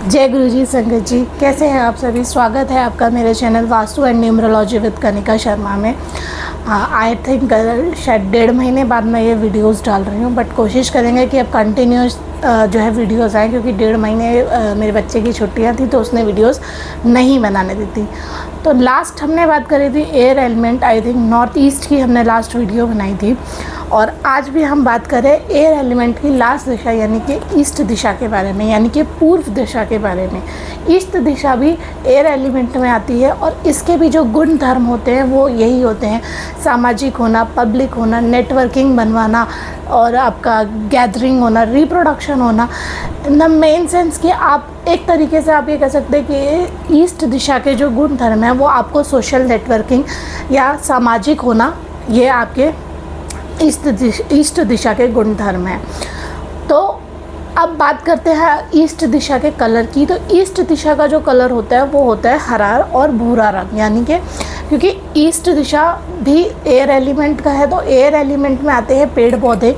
जय गुरु जी, संगत जी, कैसे हैं आप सभी। स्वागत है आपका मेरे channel Vastu and numerology with Kanika Sharma में। आई थिंक शायद 1.5 महीने बाद मैं ये वीडियोस डाल रही हूँ, बट कोशिश करेंगे कि अब कंटिन्यूस जो है वीडियोस आए, क्योंकि 1.5 महीने मेरे बच्चे की छुट्टियाँ थी तो उसने वीडियोस नहीं बनाने दी थी। तो लास्ट हमने बात करी थी air element, I think north east की हमने लास्ट वीडियो बनाई थी। और आज भी हम बात करें एयर एलिमेंट की लास्ट दिशा यानी कि ईस्ट दिशा के बारे में, यानी कि पूर्व दिशा के बारे में। ईस्ट दिशा भी एयर एलिमेंट में आती है और इसके भी जो गुण धर्म होते हैं वो यही होते हैं: सामाजिक होना, पब्लिक होना, नेटवर्किंग बनवाना और आपका गैदरिंग होना, रिप्रोडक्शन होना। इन द मेन सेंस कि आप एक तरीके से आप ये कह सकते हैं कि ईस्ट दिशा के जो गुण धर्म हैं वो आपको सोशल नेटवर्किंग या सामाजिक होना, ये आपके ईस्ट दिशा के गुण धर्म हैं। तो अब बात करते हैं ईस्ट दिशा के कलर की। तो ईस्ट दिशा का जो कलर होता है वो होता है हरा और भूरा रंग, यानी कि क्योंकि ईस्ट दिशा भी एयर एलिमेंट का है तो एयर एलिमेंट में आते हैं पेड़ पौधे।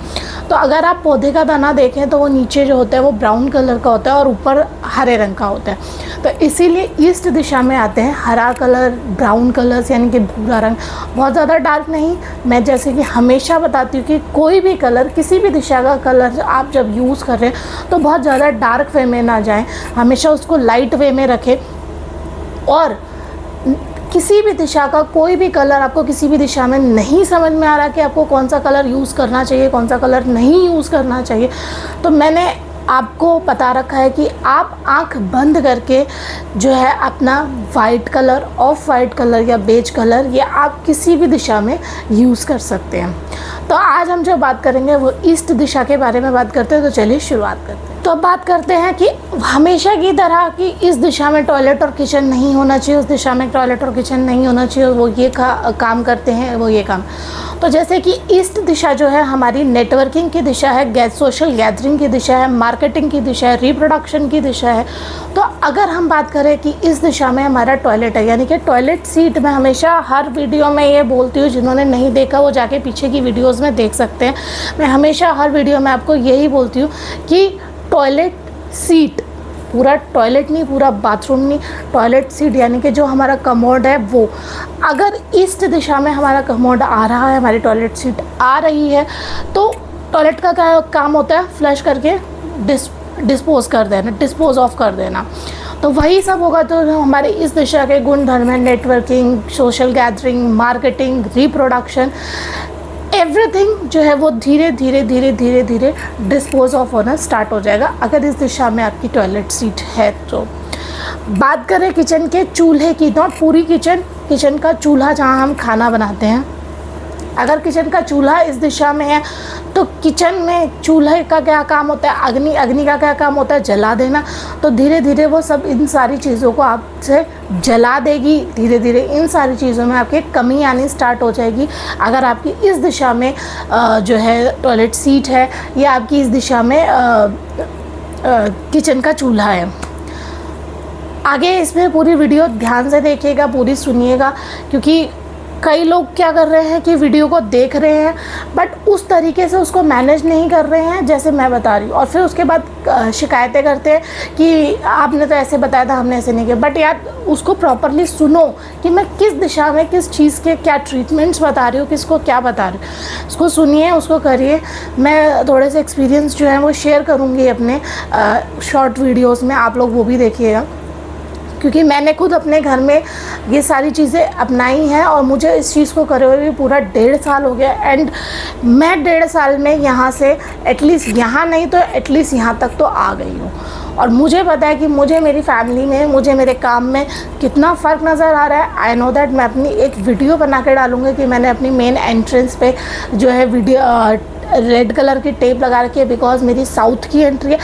तो अगर आप पौधे का तना देखें तो वो नीचे जो होता है वो ब्राउन कलर का होता है और ऊपर हरे रंग का होता है। तो इसीलिए ईस्ट दिशा में आते हैं हरा कलर, ब्राउन कलर्स यानी कि भूरा रंग। बहुत ज़्यादा डार्क नहीं, मैं जैसे कि हमेशा बताती हूँ कि कोई भी कलर, किसी भी दिशा का कलर आप जब यूज़ कर रहे हैं तो बहुत ज़्यादा डार्क वे में ना जाएं, हमेशा उसको लाइट वे में रखें। और किसी भी दिशा का कोई भी कलर आपको किसी भी दिशा में नहीं समझ में आ रहा कि आपको कौन सा कलर यूज़ करना चाहिए, कौन सा कलर नहीं यूज़ करना चाहिए, तो मैंने आपको बता रखा है कि आप आंख बंद करके जो है अपना white colour, of white colour या बेज कलर, ये आप किसी भी दिशा में यूज़ कर सकते हैं। तो आज हम जो बात करेंगे वो ईस्ट दिशा के बारे में बात करते हैं। तो चलिए शुरुआत करते हैं। तो अब बात करते हैं कि हमेशा की तरह कि इस दिशा में टॉयलेट और किचन नहीं होना चाहिए, उस दिशा में टॉयलेट और किचन नहीं होना चाहिए, वो ये काम करते हैं, वो ये काम। तो जैसे कि ईस्ट दिशा जो है हमारी नेटवर्किंग की दिशा है, सोशल गैदरिंग की दिशा है, मार्केटिंग की दिशा है, रिप्रोडक्शन की दिशा है। तो अगर हम बात करें कि इस दिशा में हमारा टॉयलेट है, यानी कि टॉयलेट सीट, मैं हमेशा हर वीडियो में ये बोलती हूँ, जिन्होंने नहीं देखा वो जाके पीछे की वीडियोज़ में देख सकते हैं। मैं हमेशा हर वीडियो में आपको यही बोलती हूँ कि टॉयलेट सीट, पूरा टॉयलेट नहीं, पूरा बाथरूम नहीं, टॉयलेट सीट यानी कि जो हमारा कमोड है वो, अगर ईस्ट दिशा में हमारा कमोड आ रहा है, हमारी टॉयलेट सीट आ रही है, तो टॉयलेट का क्या काम होता है? फ्लश करके डिस्पोज ऑफ कर देना। तो वही सब होगा। तो हमारे इस दिशा के गुण धर्म है networking, social gathering, marketing, reproduction, everything जो है वो धीरे धीरे डिस्पोज ऑफ होना स्टार्ट हो जाएगा अगर इस दिशा में आपकी टॉयलेट सीट है। तो बात करें किचन के चूल्हे की, नॉट पूरी किचन का चूल्हा जहाँ हम खाना बनाते हैं, अगर किचन का चूल्हा इस दिशा में है तो किचन में चूल्हे का क्या काम होता है? अग्नि का क्या काम होता है? जला देना। तो धीरे धीरे वो सब इन सारी चीज़ों को आपसे जला देगी। धीरे धीरे इन सारी चीज़ों में आपकी कमी आनी स्टार्ट हो जाएगी अगर आपकी इस दिशा में जो है टॉयलेट सीट है या आपकी इस दिशा में किचन का चूल्हा है। आगे इसमें पूरी वीडियो ध्यान से देखिएगा, पूरी सुनिएगा, क्योंकि कई लोग क्या कर रहे हैं कि वीडियो को देख रहे हैं बट उस तरीके से उसको मैनेज नहीं कर रहे हैं जैसे मैं बता रही हूँ, और फिर उसके बाद शिकायतें करते हैं कि आपने तो ऐसे बताया था, हमने ऐसे नहीं किया। बट यार उसको प्रॉपरली सुनो कि मैं किस दिशा में किस चीज़ के क्या ट्रीटमेंट्स बता रही हूँ, किसको क्या बता रही हूँ, उसको सुनिए, उसको करिए। मैं थोड़े से एक्सपीरियंस जो है वो शेयर करूँगी अपने शॉर्ट वीडियोज़ में, आप लोग वो भी देखिएगा, क्योंकि मैंने खुद अपने घर में ये सारी चीज़ें अपनाई हैं और मुझे इस चीज़ को करे हुए भी पूरा 1.5 साल हो गया। एंड मैं 1.5 साल में यहाँ से एटलीस्ट, यहाँ नहीं तो एटलीस्ट यहाँ तक तो आ गई हूँ। और मुझे पता है कि मुझे मेरी फैमिली में, मुझे मेरे काम में कितना फ़र्क नज़र आ रहा है। I know that. मैं अपनी एक वीडियो बना के डालूँगी कि मैंने अपनी मेन एंट्रेंस पे जो है रेड कलर की टेप लगा रखी है, बिकॉज मेरी साउथ की एंट्री है।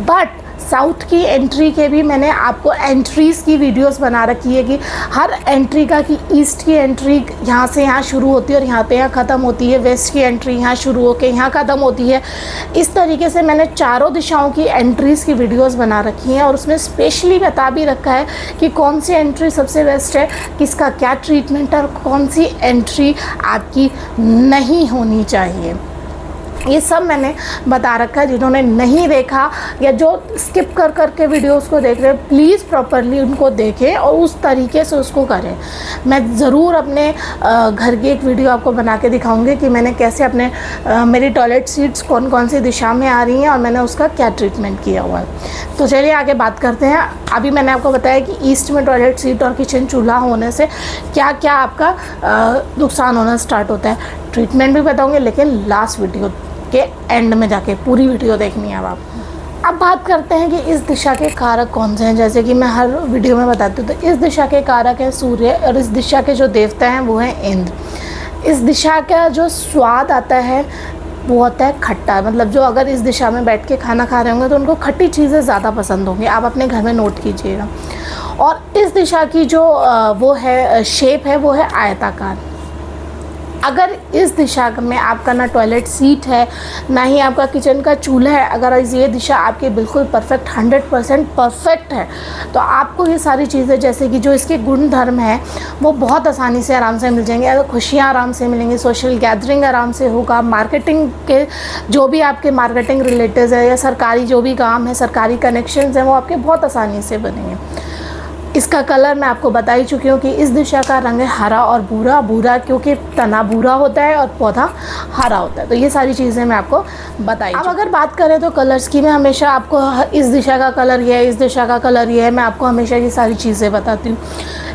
बट साउथ की एंट्री के भी मैंने आपको एंट्रीज़ की वीडियोस बना रखी है कि हर एंट्री का, कि ईस्ट की एंट्री यहाँ से यहाँ शुरू होती है और यहाँ पे यहाँ ख़त्म होती है, वेस्ट की एंट्री यहाँ शुरू होकर यहाँ ख़त्म होती है। इस तरीके से मैंने चारों दिशाओं की एंट्रीज़ की वीडियोस बना रखी हैं और उसमें स्पेशली बता भी रखा है कि कौन सी एंट्री सबसे बेस्ट है, किसका क्या ट्रीटमेंट है और कौन सी एंट्री आपकी नहीं होनी चाहिए। ये सब मैंने बता रखा है। जिन्होंने नहीं देखा या जो स्किप कर कर के वीडियोस को देख रहे हैं, प्लीज़ प्रॉपरली उनको देखें और उस तरीके से उसको करें। मैं ज़रूर अपने घर की एक वीडियो आपको बना के दिखाऊंगी कि मैंने कैसे अपने मेरी टॉयलेट सीट्स कौन कौन सी दिशा में आ रही हैं और मैंने उसका क्या ट्रीटमेंट किया हुआ है। तो चलिए आगे बात करते हैं। अभी मैंने आपको बताया कि ईस्ट में टॉयलेट सीट और किचन चूल्हा होने से क्या क्या आपका नुकसान होना स्टार्ट होता है। ट्रीटमेंट भी बताऊँगी, लेकिन लास्ट वीडियो के एंड में जाके पूरी वीडियो देखनी है आप। अब बात करते हैं कि इस दिशा के कारक कौन से हैं। जैसे कि मैं हर वीडियो में बताती हूँ, तो इस दिशा के कारक हैं सूर्य और इस दिशा के जो देवता हैं वो हैं इंद्र। इस दिशा का जो स्वाद आता है वो होता है खट्टा। मतलब जो अगर इस दिशा में बैठ के खाना खा रहे होंगे तो उनको खट्टी चीज़ें ज़्यादा पसंद होंगी। आप अपने घर में नोट कीजिएगा। और इस दिशा की जो वो है शेप है वो है आयताकार। अगर इस दिशा में आपका ना टॉयलेट सीट है ना ही आपका किचन का चूल्हा है, अगर ये दिशा आपकी बिल्कुल परफेक्ट 100% परफेक्ट है, तो आपको ये सारी चीज़ें जैसे कि जो इसके गुण धर्म है वो बहुत आसानी से आराम से मिल जाएंगे। अगर खुशियाँ आराम से मिलेंगी, सोशल गैदरिंग आराम से होगा, मार्केटिंग के जो भी आपके मार्केटिंग रिलेटेड है या सरकारी जो भी काम है, सरकारी कनेक्शंस हैं, वो आपके बहुत आसानी से बनेंगे। इसका कलर मैं आपको बता ही चुकी हूँ कि इस दिशा का रंग है हरा और भूरा। भूरा क्योंकि तना भूरा होता है और पौधा हरा होता है। तो ये सारी चीज़ें मैं आपको बताई। अब अगर बात करें तो कलर्स की, मैं हमेशा आपको इस दिशा का कलर ये है, इस दिशा का कलर ये है, मैं आपको हमेशा ये सारी चीज़ें बताती हूँ।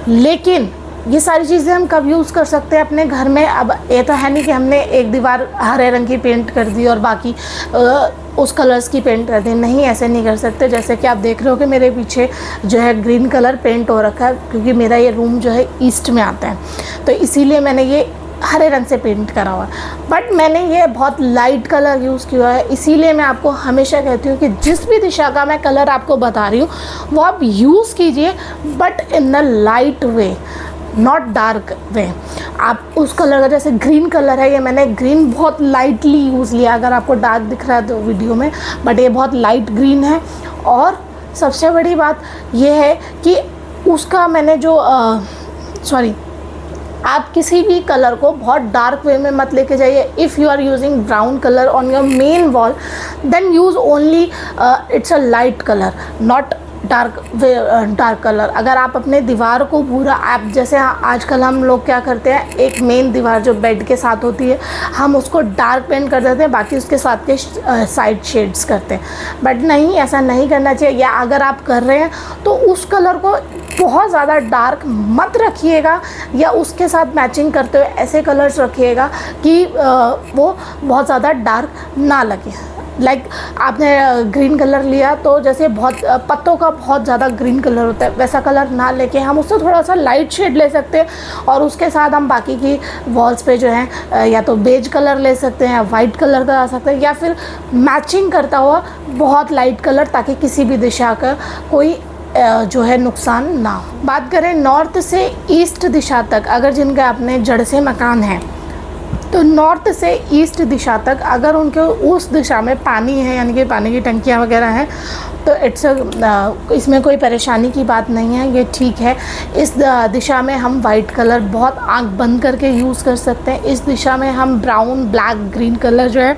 लेकिन ये सारी चीज़ें हम कब यूज़ कर सकते हैं अपने घर में। अब ये तो है नहीं कि हमने एक दीवार हरे रंग की पेंट कर दी और बाकी उस कलर्स की पेंट कर दी। नहीं, ऐसे नहीं कर सकते। जैसे कि आप देख रहे हो कि मेरे पीछे जो है ग्रीन कलर पेंट हो रखा है, क्योंकि मेरा ये रूम जो है ईस्ट में आता है, तो इसीलिए मैंने ये हरे रंग से पेंट करा हुआ है। बट मैंने ये बहुत लाइट कलर यूज़ किया है। इसीलिए मैं आपको हमेशा कहती हूँ कि जिस भी दिशा का मैं कलर आपको बता रही हूँ वो आप यूज़ कीजिए, but in a light way, not dark way. आप उस कलर का, जैसे ग्रीन कलर है, ये मैंने ग्रीन बहुत लाइटली यूज़ लिया। अगर आपको डार्क दिख रहा है तो वीडियो में, बट ये बहुत लाइट ग्रीन है। और सबसे बड़ी बात ये है कि उसका मैंने जो आप किसी भी कलर को बहुत डार्क वे में मत लेके जाइए। If you are using brown colour on your main wall, then use only it's a light colour, not dark colour. अगर आप अपने दीवार को पूरा, आप जैसे आजकल हम लोग क्या करते हैं, एक मेन दीवार जो बेड के साथ होती है, हम उसको डार्क पेंट कर देते हैं, बाकी उसके साथ के साइड शेड्स करते हैं। बट नहीं, ऐसा नहीं करना चाहिए। या अगर आप कर रहे हैं तो उस कलर को बहुत ज़्यादा डार्क मत रखिएगा, या उसके साथ मैचिंग करते हुए ऐसे कलर्स रखिएगा कि वो बहुत ज़्यादा डार्क ना लगे। लाइक आपने ग्रीन कलर लिया तो जैसे बहुत पत्तों का बहुत ज़्यादा ग्रीन कलर होता है, वैसा कलर ना लेके हम उससे थोड़ा सा लाइट शेड ले सकते हैं, और उसके साथ हम बाकी की वॉल्स पे जो है या तो बेज कलर ले सकते हैं या वाइट कलर का आ सकते हैं, या फिर मैचिंग करता हुआ बहुत लाइट कलर, ताकि किसी भी दिशा का कोई जो है नुकसान ना हो। बात करें नॉर्थ से ईस्ट दिशा तक, अगर जिनका अपने जड़ से मकान है, तो नॉर्थ से ईस्ट दिशा तक अगर उनके उस दिशा में पानी है, यानी कि पानी की टंकियाँ वगैरह हैं, तो इसमें कोई परेशानी की बात नहीं है, ये ठीक है। इस दिशा में हम वाइट कलर बहुत आंख बंद करके यूज़ कर सकते हैं। इस दिशा में हम ब्राउन, ब्लैक, ग्रीन कलर जो है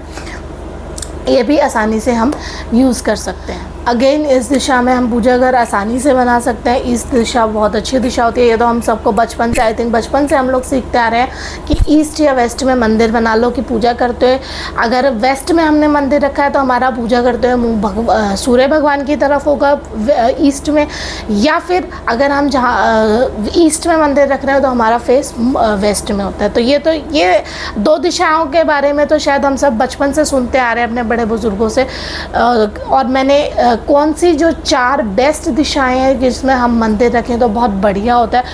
ये भी आसानी से हम यूज़ कर सकते हैं। अगेन इस दिशा में हम पूजा घर आसानी से बना सकते हैं। इस दिशा बहुत अच्छी दिशा होती है। ये तो हम सबको बचपन से, आई थिंक बचपन से हम लोग सीखते आ रहे हैं कि ईस्ट या वेस्ट में मंदिर बना लो कि पूजा करते हुए, अगर वेस्ट में हमने मंदिर रखा है तो हमारा पूजा करते हुए मुँह सूर्य भगवान की तरफ होगा ईस्ट में, या फिर अगर हम जहाँ ईस्ट में मंदिर रख रहे हैं तो हमारा फेस वेस्ट में होता है। तो ये दो दिशाओं के बारे में तो शायद हम सब बचपन से सुनते आ रहे हैं अपने बड़े बुज़ुर्गों से। और मैंने कौन सी जो 4 बेस्ट दिशाएं हैं जिसमें हम मंदिर रखें तो बहुत बढ़िया होता है,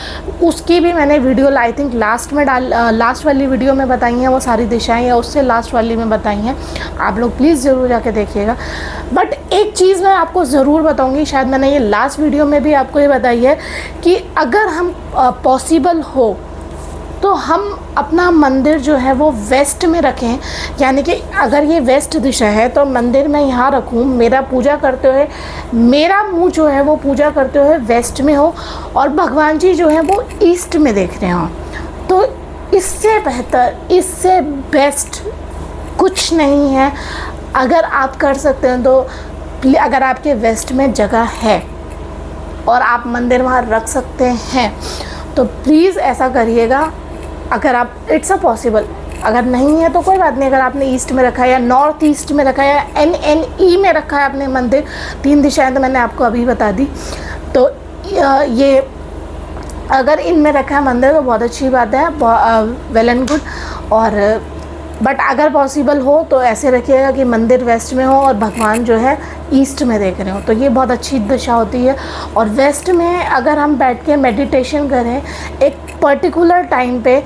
उसकी भी मैंने वीडियो आई थिंक लास्ट वाली वीडियो में बताई हैं। वो सारी दिशाएं या उससे लास्ट वाली में बताई हैं, आप लोग प्लीज़ ज़रूर जाके देखिएगा। बट एक चीज़ मैं आपको ज़रूर बताऊंगी, शायद मैंने ये लास्ट वीडियो में भी आपको ये बताई है, कि अगर हम पॉसिबल हो तो हम अपना मंदिर जो है वो वेस्ट में रखें। यानी कि अगर ये वेस्ट दिशा है तो मंदिर मैं यहाँ रखूँ, मेरा पूजा करते हुए मेरा मुंह जो है वो पूजा करते हुए वेस्ट में हो, और भगवान जी जो है वो ईस्ट में देख रहे हों। तो इससे बेहतर, इससे बेस्ट कुछ नहीं है। अगर आप कर सकते हैं तो अगर आपके वेस्ट में जगह है और आप मंदिर वहाँ रख सकते हैं तो प्लीज़ ऐसा करिएगा। अगर आप इट्स अ पॉसिबल, अगर नहीं है तो कोई बात नहीं। अगर आपने ईस्ट में रखा है या नॉर्थ ईस्ट में रखा है या NNE में रखा है आपने मंदिर, 3 दिशाएं तो मैंने आपको अभी बता दी, तो ये अगर इनमें रखा है मंदिर तो बहुत अच्छी बात है, वेल एंड गुड। और बट अगर पॉसिबल हो तो ऐसे रखिएगा कि मंदिर वेस्ट में हो और भगवान जो है ईस्ट में देख रहे हो, तो ये बहुत अच्छी दिशा होती है। और वेस्ट में अगर हम बैठ के मेडिटेशन करें एक पर्टिकुलर टाइम पे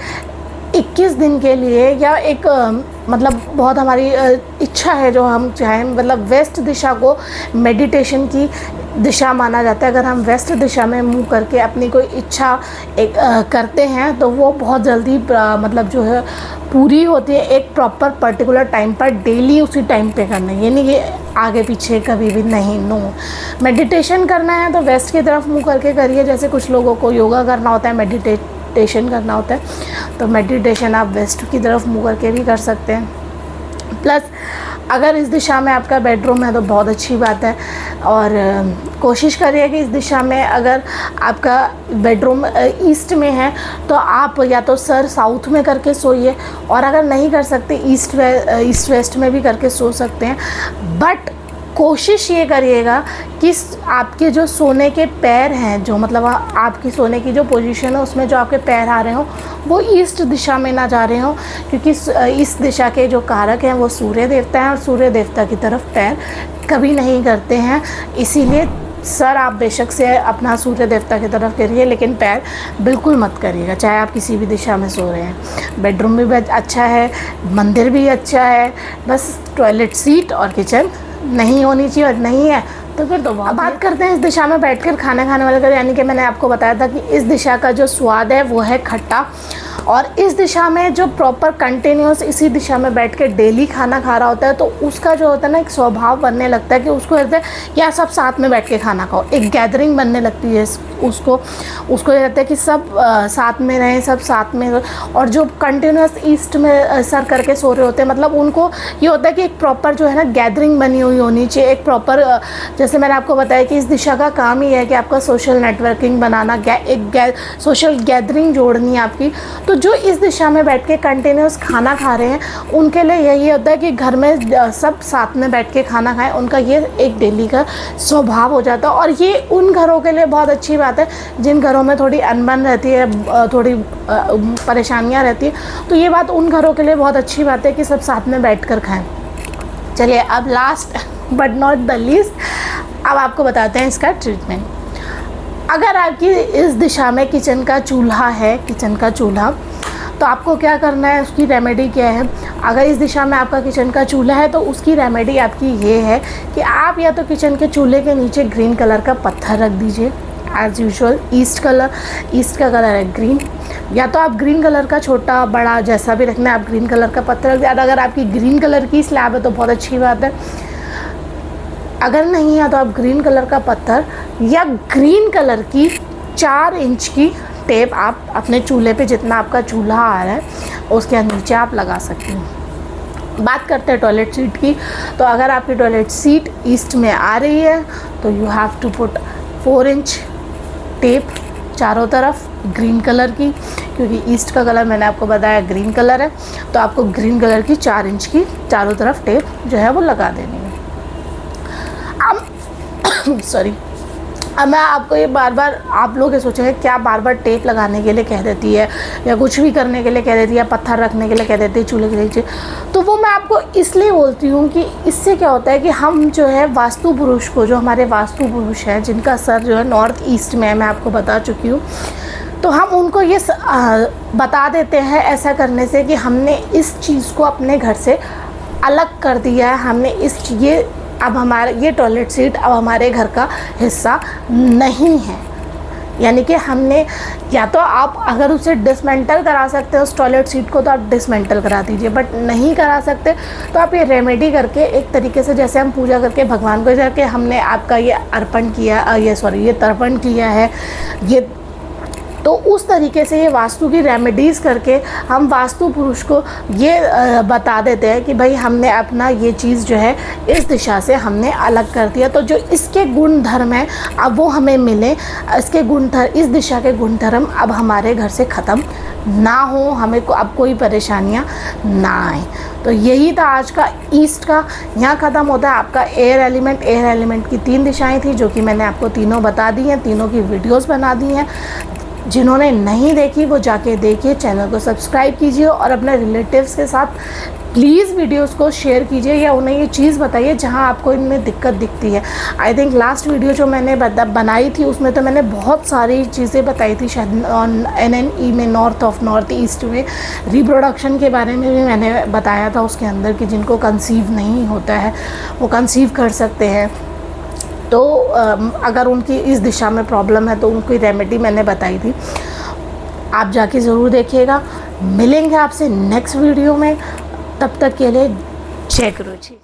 21 दिन के लिए, या एक मतलब बहुत हमारी इच्छा है जो हम चाहें, मतलब वेस्ट दिशा को मेडिटेशन की दिशा माना जाता है। अगर हम वेस्ट दिशा में मुंह करके अपनी कोई इच्छा करते हैं तो वो बहुत जल्दी मतलब जो है पूरी होती है। एक प्रॉपर पर्टिकुलर टाइम पर डेली उसी टाइम पे करना है, ये नहीं कि आगे पीछे कभी भी नहीं। नो, मेडिटेशन करना है तो वेस्ट की तरफ मुंह करके करिए। जैसे कुछ लोगों को योगा करना होता है, मेडिटेशन करना होता है, तो मेडिटेशन आप वेस्ट की तरफ मुंह करके भी कर सकते हैं। प्लस अगर इस दिशा में आपका बेडरूम है तो बहुत अच्छी बात है। और कोशिश करिए कि इस दिशा में अगर आपका बेडरूम ईस्ट में है तो आप या तो सर साउथ में करके सोइए, और अगर नहीं कर सकते ईस्ट वेस्ट में भी करके सो सकते हैं। बट कोशिश ये करिएगा कि आपके जो सोने के पैर हैं, जो मतलब आपकी सोने की जो पोजीशन है उसमें जो आपके पैर आ रहे हो वो ईस्ट दिशा में ना जा रहे हो, क्योंकि इस दिशा के जो कारक हैं वो सूर्य देवता हैं और सूर्य देवता की तरफ पैर कभी नहीं करते हैं। इसीलिए सर आप बेशक से अपना सूर्य देवता की तरफ करिए, लेकिन पैर बिल्कुल मत करिएगा, चाहे आप किसी भी दिशा में सो रहे हैं। बेडरूम भी अच्छा है, मंदिर भी अच्छा है, बस टॉयलेट सीट और किचन नहीं होनी चाहिए, और नहीं है तो फिर तो बात करते हैं इस दिशा में बैठकर खाना खाने वाले का। यानी कि मैंने आपको बताया था कि इस दिशा का जो स्वाद है वो है खट्टा, और इस दिशा में जो प्रॉपर कंटिन्यूस इसी दिशा में बैठ के डेली खाना खा रहा होता है तो उसका जो होता है ना एक स्वभाव बनने लगता है कि उसको कहते हैं या सब साथ में बैठ के खाना खाओ, एक गैदरिंग बनने लगती है उसको ये रहता है कि सब साथ में रहें, सब साथ में। और जो कंटिन्यूस ईस्ट में सर करके सो रहे होते हैं, मतलब उनको ये होता है कि एक प्रॉपर जो है ना गैदरिंग बनी हुई होनी चाहिए, एक प्रॉपर जैसे मैंने आपको बताया कि इस दिशा का काम ही है कि आपका सोशल नेटवर्किंग बनाना, एक सोशल गैदरिंग जोड़नी है आपकी। तो जो इस दिशा में बैठ के कंटिन्यूस खाना खा रहे हैं उनके लिए यही होता है कि घर में सब साथ में बैठ के खाना खाएं, उनका ये एक डेली का स्वभाव हो जाता है। और ये उन घरों के लिए बहुत अच्छी बात है जिन घरों में थोड़ी अनबन रहती है, थोड़ी परेशानियां रहती है, तो ये बात उन घरों के लिए बहुत अच्छी बात है कि सब साथ में बैठ कर खाएँ। चलिए अब last but not the least अब आपको बताते हैं इसका ट्रीटमेंट। अगर आपकी इस दिशा में किचन का चूल्हा है, किचन का चूल्हा, तो आपको क्या करना है, उसकी रेमेडी क्या है। अगर इस दिशा में आपका किचन का चूल्हा है तो उसकी रेमेडी आपकी ये है कि आप या तो किचन के चूल्हे के नीचे ग्रीन कलर का पत्थर रख दीजिए एज़ यूजुअल। ईस्ट का कलर है ग्रीन, या तो आप ग्रीन कलर का छोटा बड़ा जैसा भी रखना है आप ग्रीन कलर का पत्थर रख दीजिए। अगर आपकी ग्रीन कलर की स्लैब है तो बहुत अच्छी बात है, अगर नहीं है तो आप ग्रीन कलर का पत्थर या ग्रीन कलर की 4 इंच की टेप आप अपने चूल्हे पे जितना आपका चूल्हा आ रहा है उसके नीचे आप लगा सकते हैं। बात करते हैं टॉयलेट सीट की, तो अगर आपकी टॉयलेट सीट ईस्ट में आ रही है तो you have to put 4 inch tape चारों तरफ ग्रीन कलर की, क्योंकि ईस्ट का कलर मैंने आपको बताया ग्रीन कलर है, तो आपको ग्रीन कलर की 4 इंच की चारों तरफ टेप जो है वो लगा देनी है। अब सॉरी, अब मैं आपको ये बार बार आप लोग ये सोचेंगे क्या बार बार टेप लगाने के लिए कह देती है या कुछ भी करने के लिए कह देती है, पत्थर रखने के लिए कह देती है चूल्हे के नीचे। तो वो मैं आपको इसलिए बोलती हूँ कि इससे क्या होता है कि हम जो है वास्तु पुरुष को, जो हमारे वास्तु पुरुष हैं जिनका सर जो है नॉर्थ ईस्ट में है, मैं आपको बता चुकी हूँ, तो हम उनको ये बता देते हैं ऐसा करने से कि हमने इस चीज़ को अपने घर से अलग कर दिया है, हमने अब हमारा ये टॉयलेट सीट अब हमारे घर का हिस्सा नहीं है। यानी कि हमने, या तो आप अगर उसे डिसमेंटल करा सकते हो उस टॉयलेट सीट को तो आप डिसमेंटल करा दीजिए, बट नहीं करा सकते तो आप ये रेमेडी करके एक तरीके से, जैसे हम पूजा करके भगवान को जाके हमने आपका ये अर्पण किया, ये तर्पण किया है, ये तो उस तरीके से ये वास्तु की रेमेडीज़ करके हम वास्तु पुरुष को ये बता देते हैं कि भाई हमने अपना ये चीज़ जो है इस दिशा से हमने अलग कर दिया, तो जो इसके गुण धर्म हैं अब वो हमें मिले, इसके गुण इस दिशा के गुण धर्म अब हमारे घर से ख़त्म ना हो, हमें अब कोई परेशानियां ना आए। तो यही था आज का ईस्ट का। यहाँ ख़त्म होता है आपका एयर एलिमेंट। एयर एलिमेंट की 3 दिशाएं थी जो कि मैंने आपको तीनों बता दी हैं, तीनों की वीडियोस बना दी हैं। जिन्होंने नहीं देखी वो जाके देखिए, चैनल को सब्सक्राइब कीजिए और अपने रिलेटिव्स के साथ प्लीज़ वीडियोस को शेयर कीजिए या उन्हें ये चीज़ बताइए जहां आपको इनमें दिक्कत दिखती है। आई थिंक लास्ट वीडियो जो मैंने बनाई थी उसमें तो मैंने बहुत सारी चीज़ें बताई थी, शायद NNE में नॉर्थ ईस्ट में रिप्रोडक्शन के बारे में भी मैंने बताया था उसके अंदर कि जिनको कंसीव नहीं होता है वो कंसीव कर सकते हैं। तो अगर उनकी इस दिशा में प्रॉब्लम है तो उनकी रेमेडी मैंने बताई थी, आप जाके ज़रूर देखिएगा। मिलेंगे आपसे नेक्स्ट वीडियो में, तब तक के लिए जय गुरु जी।